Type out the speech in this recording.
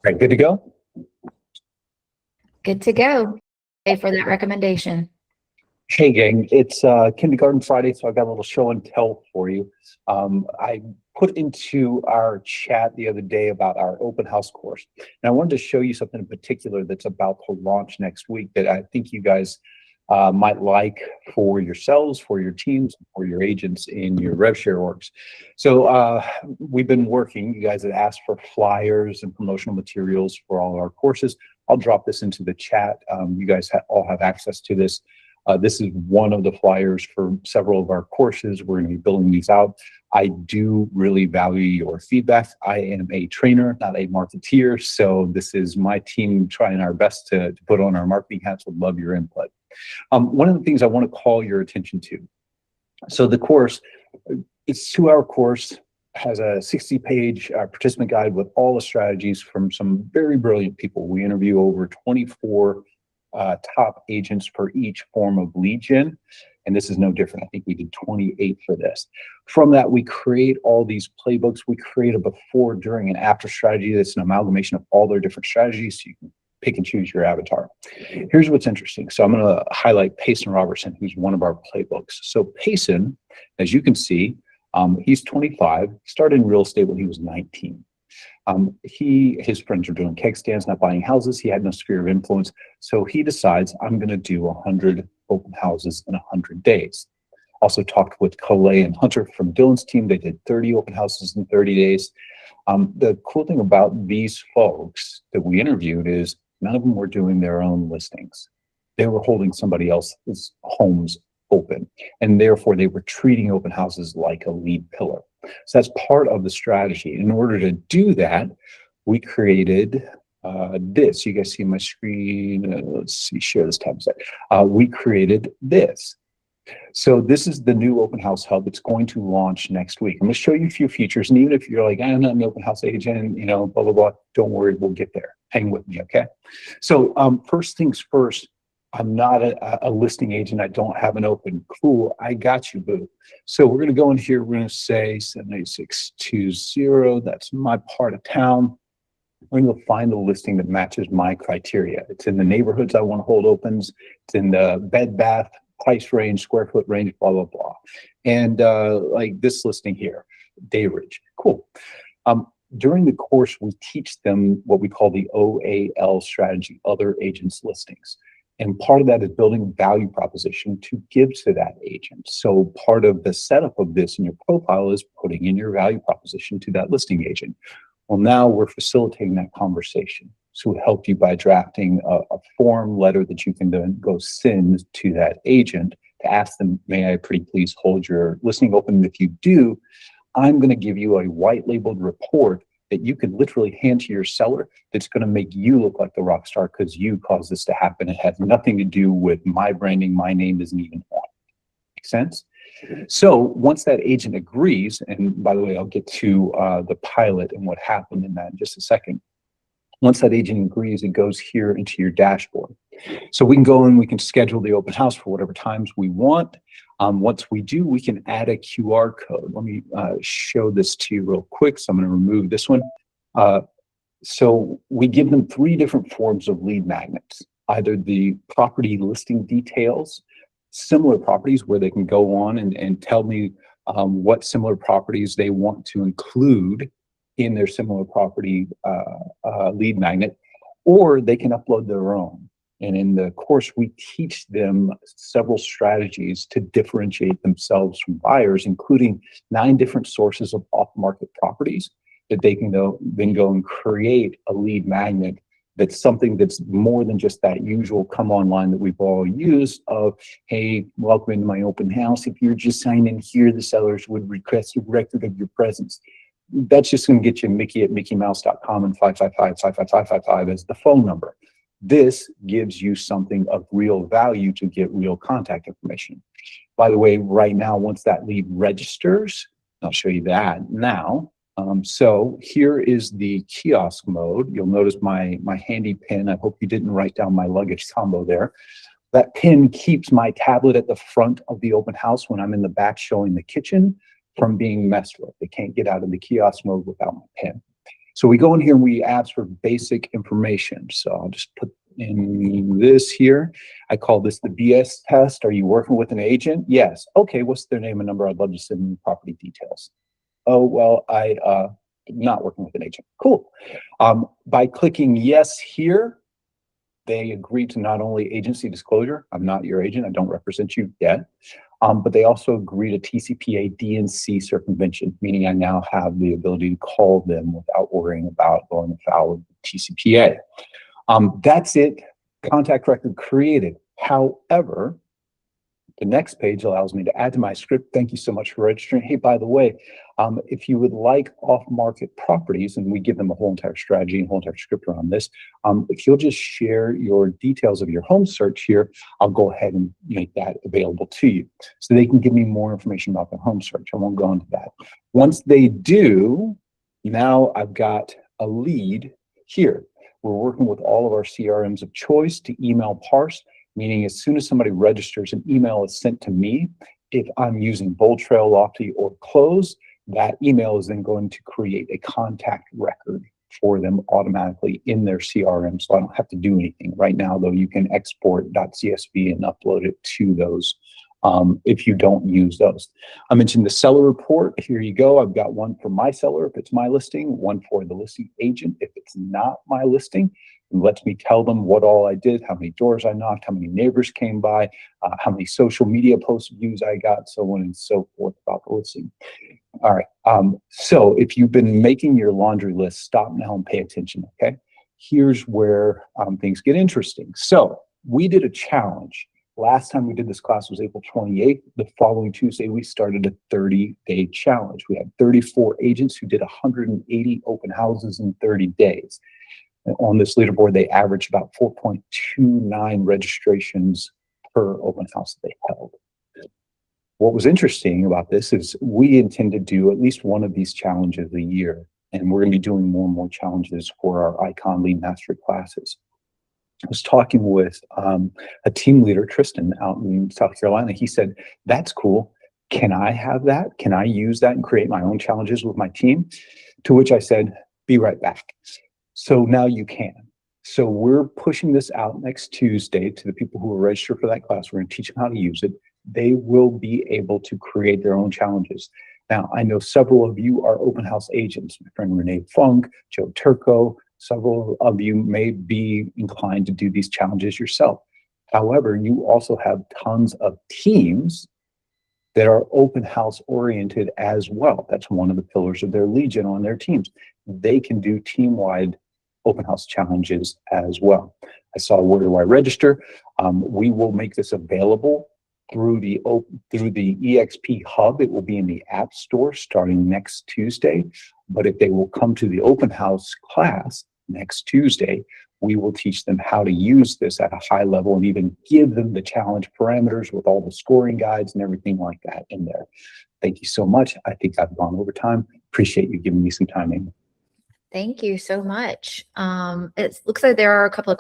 Right, good to go? Good to go. Hey, for that recommendation. Hey, gang, it's Kindergarten Friday, so I got a little show and tell for you. I put into our chat the other day about our open house course, and I wanted to show you something in particular that's about to launch next week that I think you guys might like for yourselves, for your teams, for your agents in your RevShare orgs. So we've been working, you guys have asked for flyers and promotional materials for all our courses. I'll drop this into the chat. You guys all have access to this. This is one of the flyers for several of our courses. We're going to be building these out. I do really value your feedback. I am a trainer, not a marketeer. So this is my team trying our best to put on our marketing hats. Would love your input. One of the things I want to call your attention to. So the course, it's a 2-hour course, has a 60-page participant guide with all the strategies from some very brilliant people. We interview over 24 top agents for each form of lead gen. And this is no different. I think we did 28 for this. From that, we create all these playbooks. We create a before, during, and after strategy that's an amalgamation of all their different strategies. So you can pick and choose your avatar. Here's what's interesting. So I'm going to highlight Payson Robertson, who's one of our playbooks. So Payson, as you can see, he's 25, started in real estate when he was 19. His friends are doing keg stands, not buying houses. He had no sphere of influence. So he decides, I'm going to do 100 open houses in 100 days. Also talked with Coley and Hunter from Dylan's team. They did 30 open houses in 30 days. The cool thing about these folks that we interviewed is none of them were doing their own listings. They were holding somebody else's homes open, and therefore they were treating open houses like a lead pillar. So that's part of the strategy. In order to do that, we created this. You guys see my screen? Let's see, share this tab. We created this. So this is the new open house hub. It's going to launch next week. I'm going to show you a few features. And even if you're like, I'm not an open house agent, blah, blah, blah, don't worry, we'll get there. Hang with me, okay? So first things first, I'm not a listing agent. I don't have an open. Cool, I got you, boo. So we're going to go in here. We're going to say 78620. That's my part of town. We're going to find a listing that matches my criteria. It's in the neighborhoods I want to hold opens. It's in the bed, bath, price range, square foot range, blah, blah, blah. And like this listing here, Day Ridge. Cool. During the course, we teach them what we call the OAL strategy, other agents listings. And part of that is building value proposition to give to that agent. So part of the setup of this in your profile is putting in your value proposition to that listing agent. Well, now we're facilitating that conversation. So we help you by drafting a form letter that you can then go send to that agent to ask them, may I pretty please hold your listing open? And if you do, I'm going to give you a white labeled report that you can literally hand to your seller that's going to make you look like the rock star because you caused this to happen. It has nothing to do with my branding. My name isn't even on it. Make sense? So once that agent agrees, and by the way, I'll get to the pilot and what happened in that in just a second. Once that agent agrees, it goes here into your dashboard. So we can go in, we can schedule the open house for whatever times we want. Once we do, we can add a QR code. Let me show this to you real quick. So I'm going to remove this one. So we give them 3 different forms of lead magnets, either the property listing details, similar properties where they can go on and tell me what similar properties they want to include in their similar property lead magnet, or they can upload their own. And in the course, we teach them several strategies to differentiate themselves from buyers, including 9 different sources of off-market properties that they can then go and create a lead magnet that's something that's more than just that usual come online that we've all used of, hey, welcome into my open house. If you're just signed in here, the sellers would request a record of your presence. That's just going to get you Mickey at mickeymouse.com and 555-555-555 as the phone number. This gives you something of real value to get real contact information. By the way, right now, once that lead registers, I'll show you that now. So here is the kiosk mode. You'll notice my handy pin. I hope you didn't write down my luggage combo there. That pin keeps my tablet at the front of the open house when I'm in the back showing the kitchen from being messed with. They can't get out of the kiosk mode without my pin. So we go in here and we ask for basic information. So I'll just put in this here. I call this the BS test. Are you working with an agent? Yes. Okay, what's their name and number? I'd love to send them property details. Oh, well, I'm not working with an agent. Cool. By clicking yes here, they agree to not only agency disclosure. I'm not your agent. I don't represent you yet. But they also agree to TCPA DNC circumvention, meaning I now have the ability to call them without worrying about going afoul of TCPA. That's it. Contact record created. However, the next page allows me to add to my script. Thank you so much for registering. Hey, by the way, if you would like off-market properties, and we give them a whole entire strategy and whole entire script around this, if you'll just share your details of your home search here, I'll go ahead and make that available to you. So they can give me more information about their home search. I won't go into that. Once they do, now I've got a lead here. We're working with all of our CRMs of choice to email parse, meaning as soon as somebody registers, an email is sent to me. If I'm using Bold Trail, Lofty, or Close, that email is then going to create a contact record for them automatically in their CRM, so I don't have to do anything. Right now, though, you can export .csv and upload it to those if you don't use those. I mentioned the seller report. Here you go. I've got one for my seller if it's my listing, one for the listing agent if it's not my listing. It lets me tell them what all I did, how many doors I knocked, how many neighbors came by, how many social media post views I got, so on and so forth about the listing. All right. So if you've been making your laundry list, stop now and pay attention, okay? Here's where things get interesting. So we did a challenge. Last time we did this class was April 28th. The following Tuesday, we started a 30-day challenge. We had 34 agents who did 180 open houses in 30 days. On this leaderboard, they averaged about 4.29 registrations per open house that they held. What was interesting about this is we intend to do at least one of these challenges a year, and we're going to be doing more and more challenges for our Icon Lead Mastery classes. I was talking with a team leader, Tristan, out in South Carolina. He said, that's cool. Can I have that? Can I use that and create my own challenges with my team? To which I said, be right back. So now you can. So we're pushing this out next Tuesday to the people who are registered for that class. We're going to teach them how to use it. They will be able to create their own challenges. Now, I know several of you are open house agents. My friend Renee Funk, Joe Turco, several of you may be inclined to do these challenges yourself. However, you also have tons of teams that are open house oriented as well. That's one of the pillars of their lead gen on their teams. They can do team-wide open house challenges as well. I saw where do I register? We will make this available through the EXP hub. It will be in the App Store starting next Tuesday. But if they will come to the open house class next Tuesday, we will teach them how to use this at a high level and even give them the challenge parameters with all the scoring guides and everything like that in there. Thank you so much. I think I've gone over time. Appreciate you giving me some time, Amy. Thank you so much. It looks like there are a couple of